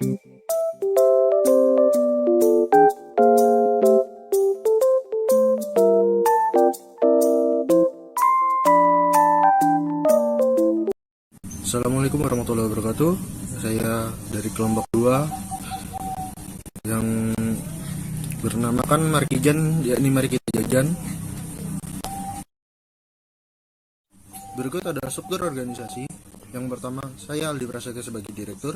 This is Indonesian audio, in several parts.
Assalamualaikum warahmatullahi wabarakatuh. Saya dari kelompok 2 yang bernamakan Markijan, yakni Mari Kita Jajan. Berikut adalah struktur organisasi. Yang pertama, saya Aldi Prasetya sebagai direktur.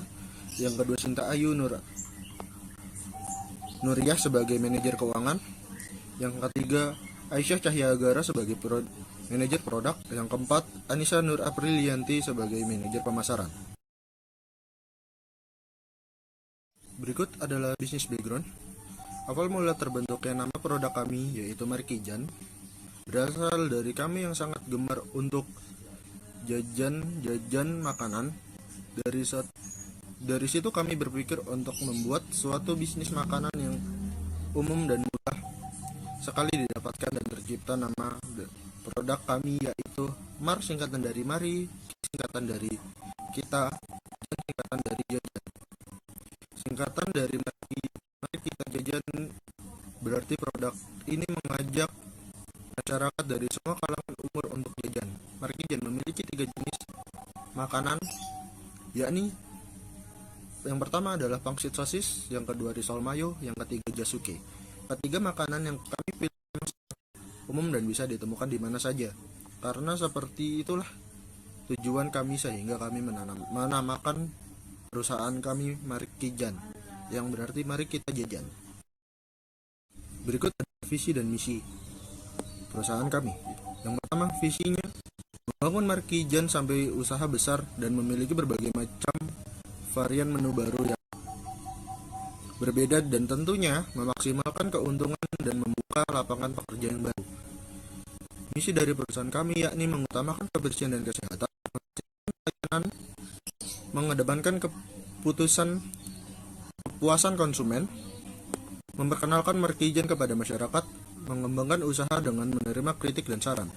Yang kedua, Sinta Ayu Nuriyah sebagai manajer keuangan. Yang ketiga, Aisyah Cahyagara sebagai manajer produk. Yang keempat, Anissa Nur Aprilianti sebagai manajer pemasaran. Berikut adalah bisnis background. Awal mula terbentuknya nama produk kami yaitu Markijan berasal dari kami yang sangat gemar untuk jajan makanan. Dari situ kami berpikir untuk membuat suatu bisnis makanan yang umum dan mudah sekali didapatkan, dan tercipta nama produk kami yaitu MAR, singkatan dari Mari, singkatan dari Kita, dan singkatan dari Jajan. Singkatan dari Mari Kita Jajan berarti produk ini mengajak masyarakat dari semua kalangan umur untuk jajan. Markijan memiliki 3 jenis makanan, yakni yang pertama adalah pangsit sosis, yang kedua risol mayo, yang ketiga jasuke. Ketiga makanan yang kami pilih umum dan bisa ditemukan di mana saja. Karena seperti itulah tujuan kami, sehingga kami menamakan perusahaan kami Markijan, yang berarti mari kita jajan. Berikut adalah visi dan misi perusahaan kami. Yang pertama, visinya membangun Markijan sampai usaha besar dan memiliki berbagai macam varian menu baru yang berbeda, dan tentunya memaksimalkan keuntungan dan membuka lapangan pekerjaan yang baru. Misi dari perusahaan kami yakni mengutamakan kebersihan dan kesehatan, pelayanan, mengedepankan kepuasan konsumen, memperkenalkan Markijan kepada masyarakat, mengembangkan usaha dengan menerima kritik dan saran.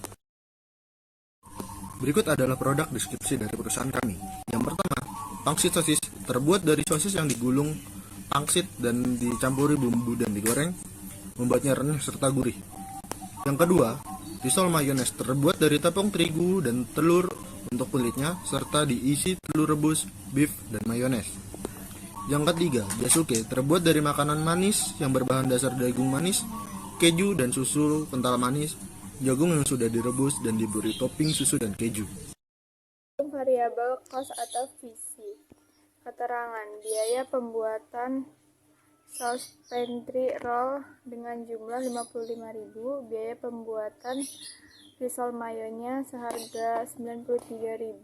Berikut adalah produk deskripsi dari perusahaan kami. Yang pertama, pangsit sosis, terbuat dari sosis yang digulung pangsit dan dicampuri bumbu dan digoreng, membuatnya renyah serta gurih. Yang kedua, risol mayones, terbuat dari tepung terigu dan telur untuk kulitnya, serta diisi telur rebus, beef, dan mayones. Yang ketiga, jasuke, terbuat dari makanan manis yang berbahan dasar daging manis, keju, dan susu kental manis, jagung yang sudah direbus dan diberi topping susu dan keju. Variabel cost atau visi. Keterangan biaya pembuatan saus pantry roll dengan jumlah 55.000, biaya pembuatan risol mayonya seharga 93.000,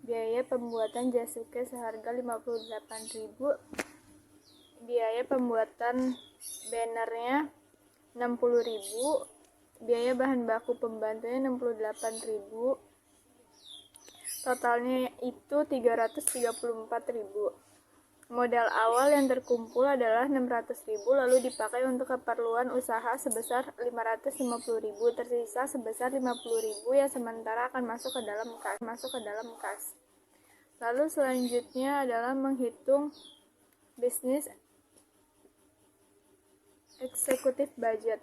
biaya pembuatan jasuke seharga 58.000, biaya pembuatan bannernya 60.000, biaya bahan baku pembantunya 68.000, totalnya itu 334.000. Modal awal yang terkumpul adalah 600.000, lalu dipakai untuk keperluan usaha sebesar 550.000, tersisa sebesar 50.000 yang sementara akan masuk ke dalam kas. Lalu selanjutnya adalah menghitung bisnis eksekutif budget.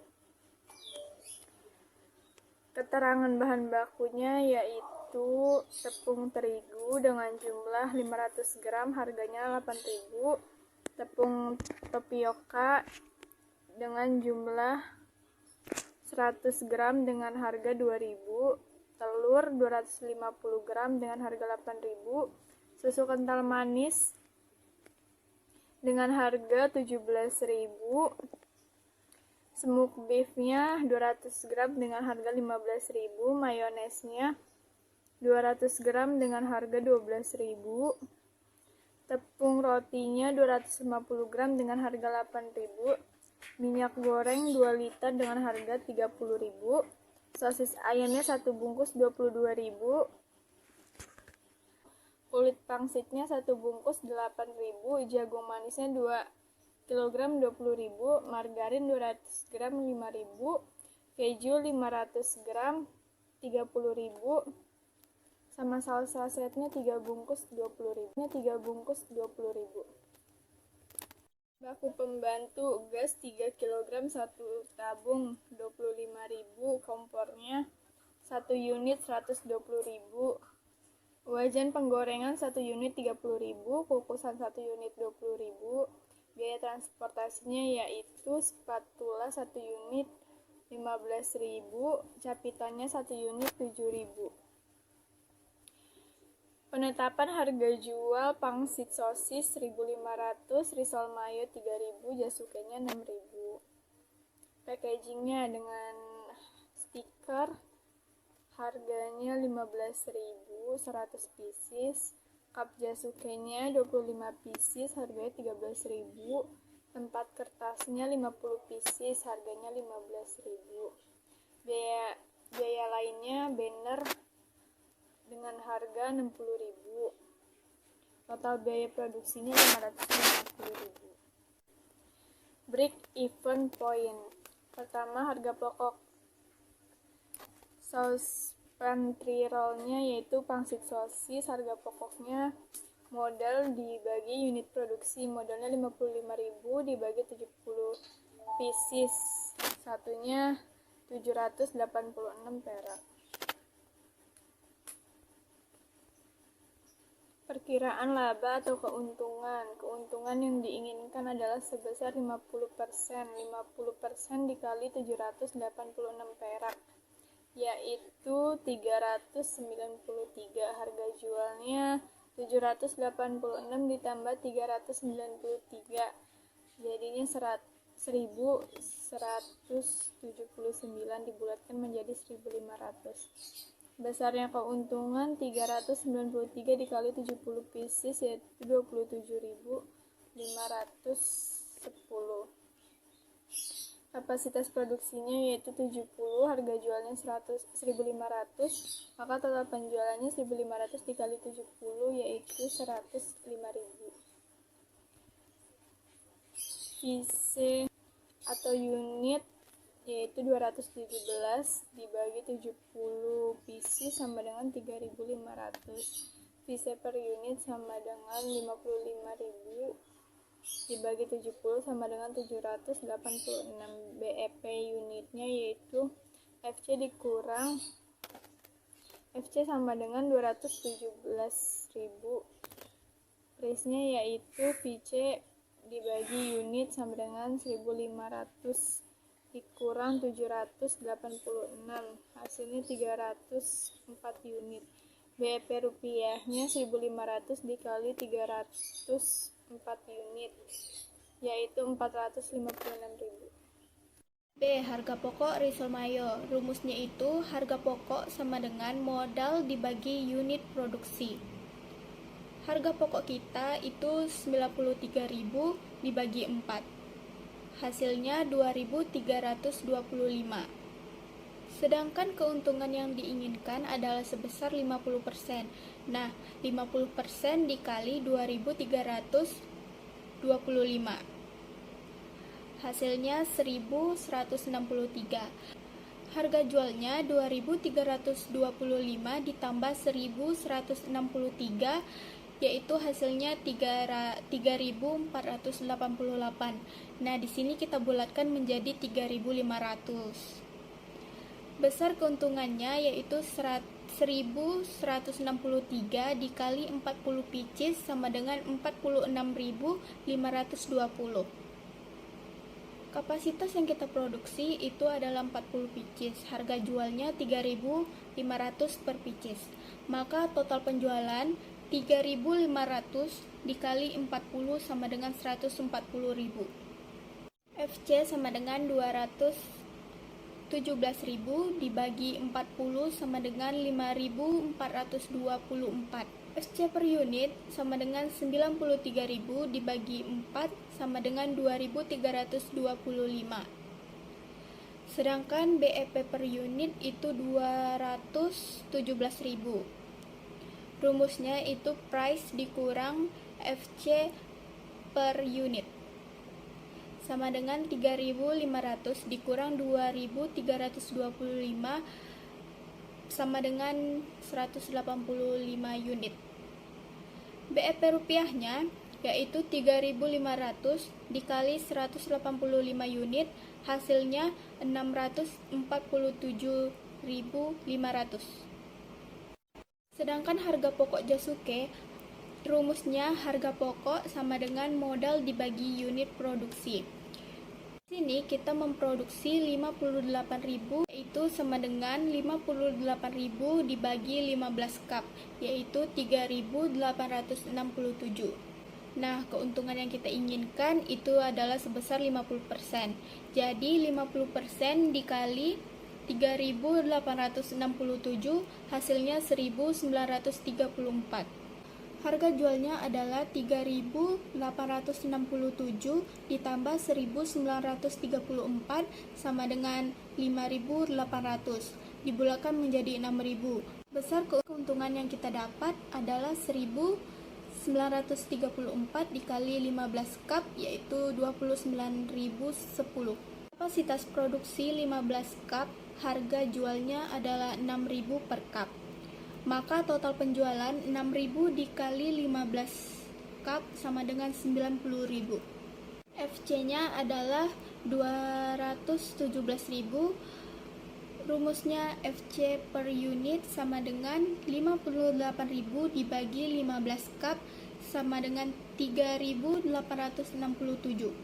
Keterangan bahan bakunya yaitu tepung terigu dengan jumlah 500 gram harganya 8.000, tepung tapioka dengan jumlah 100 gram dengan harga 2.000, telur 250 gram dengan harga 8.000, susu kental manis dengan harga 17.000, smoke beefnya 200 gram dengan harga 15.000, mayonesnya 200 gram dengan harga 12.000, tepung rotinya 250 gram dengan harga 8.000, minyak goreng 2 liter dengan harga 30.000, sosis ayamnya 1 bungkus 22.000, kulit pangsitnya 1 bungkus 8.000, jagung manisnya 2 kg 20.000, margarin 200 gram 5.000, keju 500 gram 30.000, sama salsa setnya 3 bungkus 20.000. Baku pembantu gas 3 kg 1 tabung 25.000, kompornya 1 unit 120.000. Wajan penggorengan 1 unit 30.000, kukusan 1 unit 20.000. Biaya transportasinya yaitu spatula 1 unit 15.000, capitannya 1 unit 7.000. Penetapan harga jual pangsit sosis 1.500, risol mayo 3.000, jasukenya 6.000. Packagingnya dengan stiker, harganya 15.000, 100 pieces. Cup jasukenya 25 pieces, harganya 13.000. Tempat kertasnya 50 pieces, harganya 15.000. Biaya lainnya banner dengan harga 60.000. Total biaya produksinya 550.000. Break even point. Pertama, harga pokok saus pantry roll-nya yaitu pangsit sosis. Harga pokoknya modal dibagi unit produksi, modalnya 55.000 dibagi 70 pieces, satunya 786 perak. Perkiraan laba atau keuntungan. Keuntungan yang diinginkan adalah sebesar 50%. 50% dikali 786 perak, yaitu 393. Harga jualnya 786 ditambah 393, jadinya 1.179 dibulatkan menjadi 1.500. Besarnya keuntungan 393 dikali 70 pieces yaitu 27.510. Kapasitas produksinya yaitu 70, harga jualnya 1.500, maka total penjualannya 1.500 dikali 70 yaitu 105.000. Piece atau unit yaitu 217 dibagi 70 pieces sama dengan 3.500. Piece per unit sama dengan 55.000 dibagi 70 sama dengan 786. BEP unitnya yaitu FC dikurang FC sama dengan 217.000. Price-nya yaitu VC dibagi unit sama dengan 1.500 dikurang 786, hasilnya 304 unit. BEP rupiahnya 1.500 dikali 304 unit, yaitu 456.000. B. Harga pokok risol mayo. Rumusnya itu harga pokok sama dengan modal dibagi unit produksi. Harga pokok kita itu 93.000 dibagi 4. Hasilnya 2.325. Sedangkan keuntungan yang diinginkan adalah sebesar 50%. Nah, 50% dikali 2.325. Hasilnya 1.163. Harga jualnya 2.325 ditambah 1.163, yaitu hasilnya 3.488. Nah, di sini kita bulatkan menjadi 3.500. Besar keuntungannya yaitu 1.163 dikali 40 pieces sama dengan 46.520. Kapasitas yang kita produksi itu adalah 40 pieces. Harga jualnya 3.500 per pieces. Maka total penjualan 3.500 dikali 40 sama dengan 140.000. FC sama dengan 217.000 dibagi 40 sama dengan 5.424. FC per unit sama dengan 93.000 dibagi 4 sama dengan 2.325. Sedangkan BEP per unit itu 217.000. Rumusnya itu price dikurang FC per unit sama dengan 3.500 dikurang 2.325 sama dengan 185 unit. BEP rupiahnya yaitu 3.500 dikali 185 unit, hasilnya 647.500. Sedangkan harga pokok Jasuke, rumusnya harga pokok sama dengan modal dibagi unit produksi. Di sini kita memproduksi 58.000, yaitu sama dengan 58.000 dibagi 15 cup, yaitu 3.867. Nah, keuntungan yang kita inginkan itu adalah sebesar 50%. Jadi 50% dikali 3.867 hasilnya 1.934. Harga jualnya adalah 3.867 ditambah 1.934 sama dengan 5.800. Dibulatkan menjadi 6.000. Besar keuntungan yang kita dapat adalah 1.934 dikali 15 cup, yaitu 29.010. Kapasitas produksi 15 cup, harga jualnya adalah 6.000 per cup. Maka total penjualan 6.000 dikali 15 cup sama dengan 90.000. FC-nya adalah 217.000. Rumusnya FC per unit sama dengan 58.000 dibagi 15 cup sama dengan 3.867.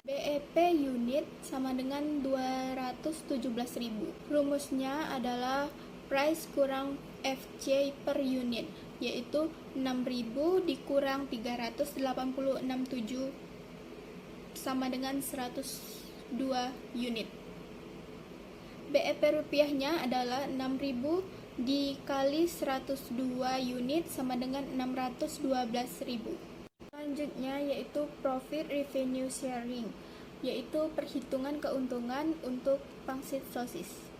BEP unit sama dengan 217.000. Rumusnya adalah price kurang FC per unit, yaitu 6.000 dikurang 386.7 sama dengan 102 unit. BEP rupiahnya adalah 6.000 dikali 102 unit sama dengan 612.000. Selanjutnya yaitu profit revenue sharing, yaitu perhitungan keuntungan untuk pangsit sosis.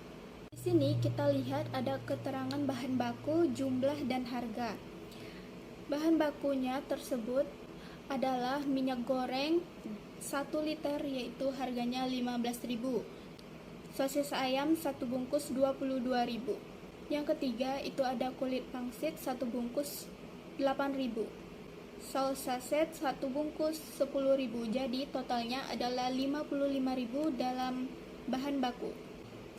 Di sini kita lihat ada keterangan bahan baku, jumlah, dan harga. Bahan bakunya tersebut adalah minyak goreng 1 liter, yaitu harganya 15.000. Sosis ayam 1 bungkus 22.000. Yang ketiga itu ada kulit pangsit 1 bungkus 8.000. Saus saset 1 bungkus 10.000. Jadi totalnya adalah 55.000 dalam bahan baku.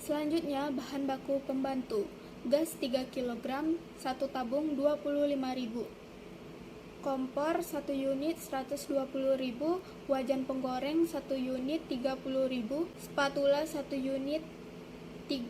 Selanjutnya bahan baku pembantu, gas 3 kg, 1 tabung 25.000, kompor 1 unit 120.000, wajan penggoreng 1 unit 30.000, spatula 1 unit 15.000,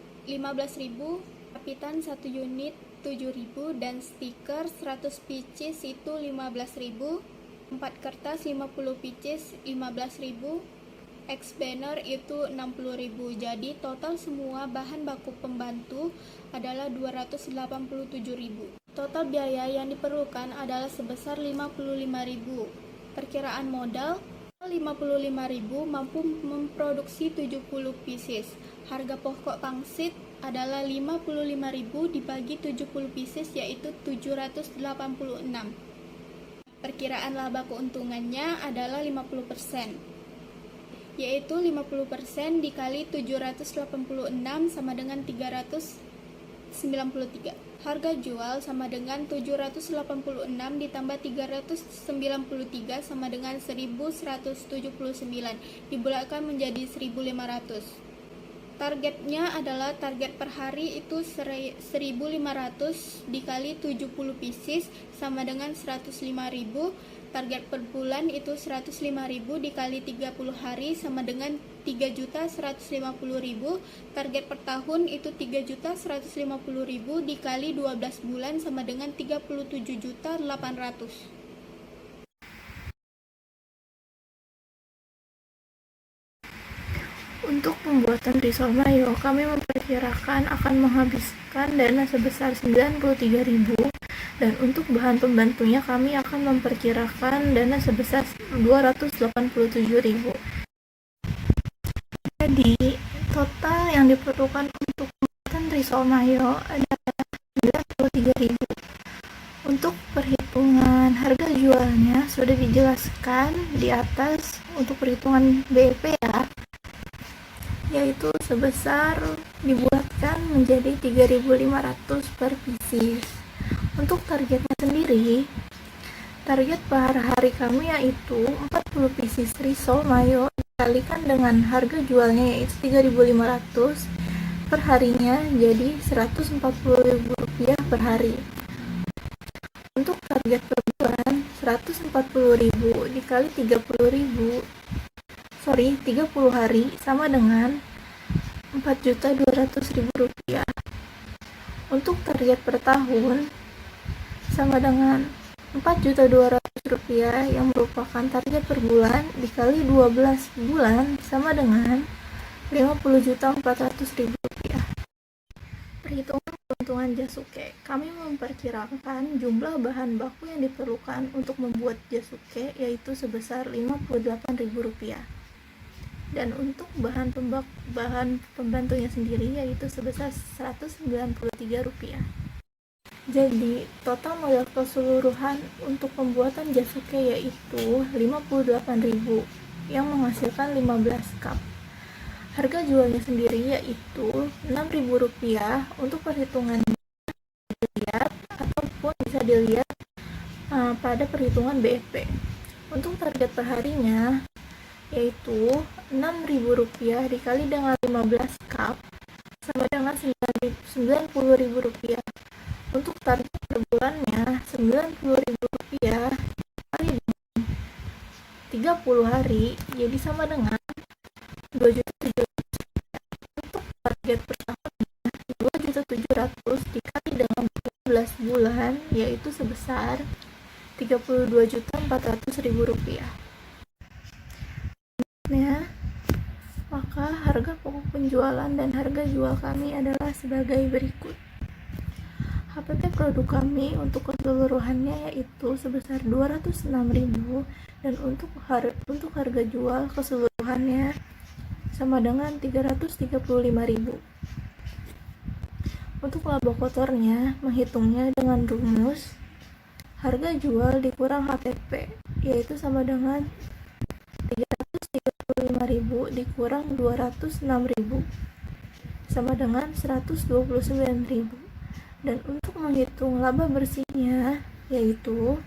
rapitan 1 unit 7.000, dan stiker 100 pieces itu 15.000, 4 kertas 50 pieces 15.000, X-banner itu 60.000. Jadi total semua bahan baku pembantu adalah 287.000. Total biaya yang diperlukan adalah sebesar 55.000. Perkiraan modal 55.000 mampu memproduksi 70 pieces. Harga pokok pangsit adalah 55.000 dibagi 70 pieces, yaitu 786. Perkiraan laba keuntungannya adalah 50%. Yaitu 50% dikali 786 sama dengan 393. Harga jual sama dengan 786 ditambah 393 sama dengan 1179. Dibulatkan menjadi 1.500. Targetnya adalah target per hari itu 1.500 dikali 70 pieces sama dengan 105.000. Target per bulan itu 105.000 dikali 30 hari sama dengan 3.150.000. Target per tahun itu 3.150.000 dikali 12 bulan sama dengan 37.800. Untuk pembuatan risol mayo, kami memperkirakan akan menghabiskan dana sebesar 93.000, dan untuk bahan pembantunya kami akan memperkirakan dana sebesar 287.000. Jadi, total yang diperlukan untuk pembuatan risol mayo adalah 93.000. Untuk perhitungan harga jualnya sudah dijelaskan di atas untuk perhitungan BEP ya, yaitu sebesar dibulatkan menjadi 3.500 per pieces. Untuk targetnya sendiri Target per hari kami yaitu 40 pieces risol mayo dikalikan dengan harga jualnya yaitu 3.500 per harinya, jadi Rp140.000 per hari. Untuk target per bulan 140.000 dikali 30 hari sama dengan Rp4.200.000. Untuk target per tahun sama dengan Rp4.200.000 yang merupakan target per bulan dikali 12 bulan sama dengan Rp50.400.000. Perhitungan keuntungan Jasuke. Kami memperkirakan jumlah bahan baku yang diperlukan untuk membuat Jasuke yaitu sebesar Rp58.000. Dan untuk bahan pembantunya sendiri yaitu sebesar Rp193. Jadi, total modal keseluruhan untuk pembuatan Jasuke yaitu Rp58.000 yang menghasilkan 15 cup. Harga jualnya sendiri yaitu Rp6.000 untuk perhitungannya dilihat ataupun bisa dilihat pada perhitungan BFP. Untuk target perharinya yaitu Rp6.000 dikali dengan 15 cup sama dengan Rp90.000. Untuk target per bulannya Rp90.000 dikali dengan 30 hari jadi sama dengan Rp2.700.000. Untuk target per tahunnya Rp2.700.000 dikali dengan 12 bulan yaitu sebesar Rp32.400.000. Maka harga pokok penjualan dan harga jual kami adalah sebagai berikut. HPP produk kami untuk keseluruhannya yaitu sebesar Rp206.000 dan untuk harga jual keseluruhannya sama dengan Rp335.000. Untuk laba kotornya menghitungnya dengan rumus harga jual dikurang HPP yaitu sama dengan Rp335.000 dikurang Rp206.000 sama dengan Rp129.000. Dan untuk menghitung laba bersihnya yaitu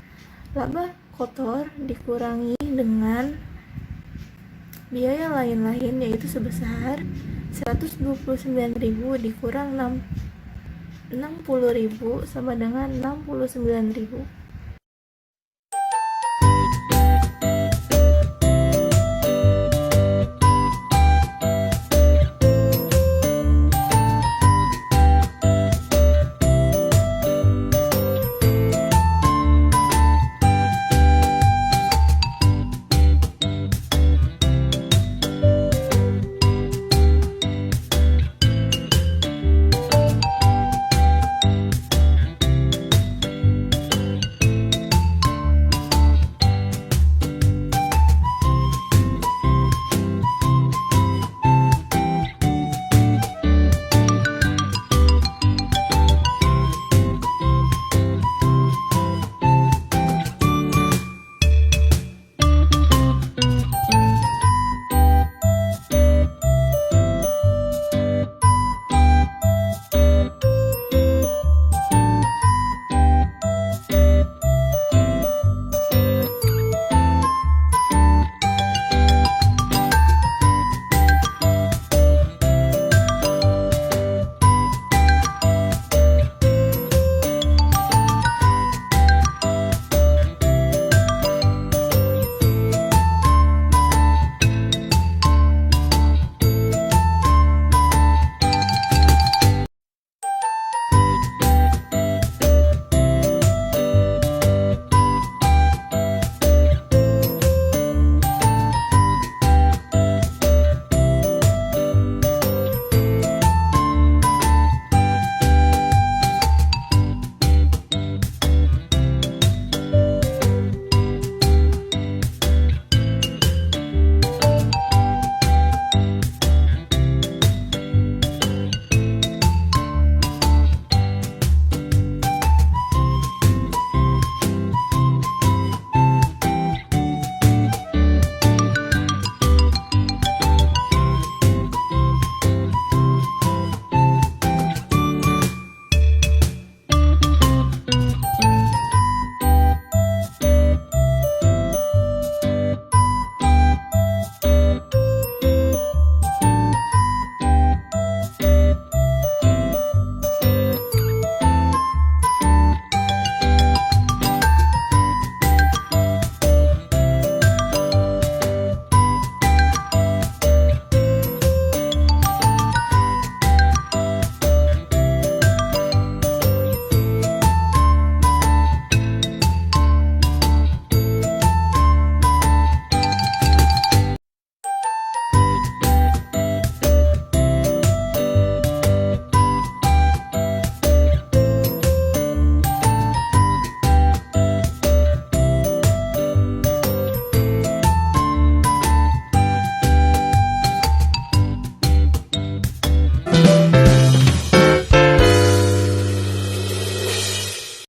laba kotor dikurangi dengan biaya lain-lain yaitu sebesar Rp129.000 dikurang Rp60.000 sama dengan Rp69.000.